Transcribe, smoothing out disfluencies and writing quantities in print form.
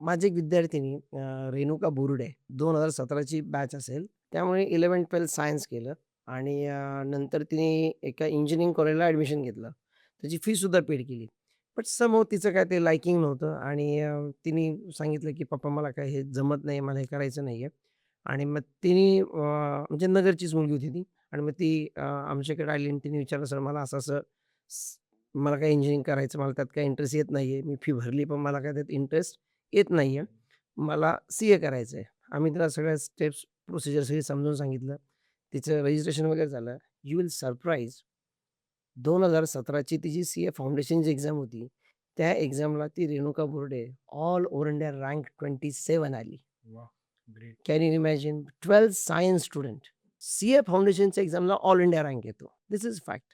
माझी एक विद्यार्थिनी रेणुका बुरुडे 2017ची बॅच असेल. त्यामुळे 11th-12th सायन्स केलं आणि नंतर तिने एका इंजिनिअरिंग कॉलेजला ॲडमिशन घेतलं. त्याची फीसुद्धा पेड केली. बट समहाऊ तिचं काय ते लायकिंग नव्हतं आणि तिने सांगितलं, की "पप्पा मला काय हे जमत नाही, मला हे करायचं नाहीये." आणि मग तिने म्हणजे नगरचीच मुलगी होती ती आणि मग ती आमच्याकडे आली आणि तिने विचारलं, "सर मला असं-असं मला काही इंजिनिअरिंग करायचं, मला त्यात काही इंटरेस्ट येत नाहीये. मी फी भरली पण मला काही त्यात इंटरेस्ट येत नाहीये. मला सीए करायचं आहे." आम्ही तिला सगळ्या स्टेप्स, प्रोसिजर सगळी समजावून सांगितलं. तिचं रजिस्ट्रेशन वगैरे झालं. यू विल सरप्राईज 2017ची तिची सीए फाउंडेशनची एक्झाम होती. त्या एक्झामला ती Renuka Burde all over India rank 27 आली. वाह! Great. Can you imagine 12th science student. CA फाउंडेशनच्या एक्झामला ऑल इंडिया रँक येतो. This is fact.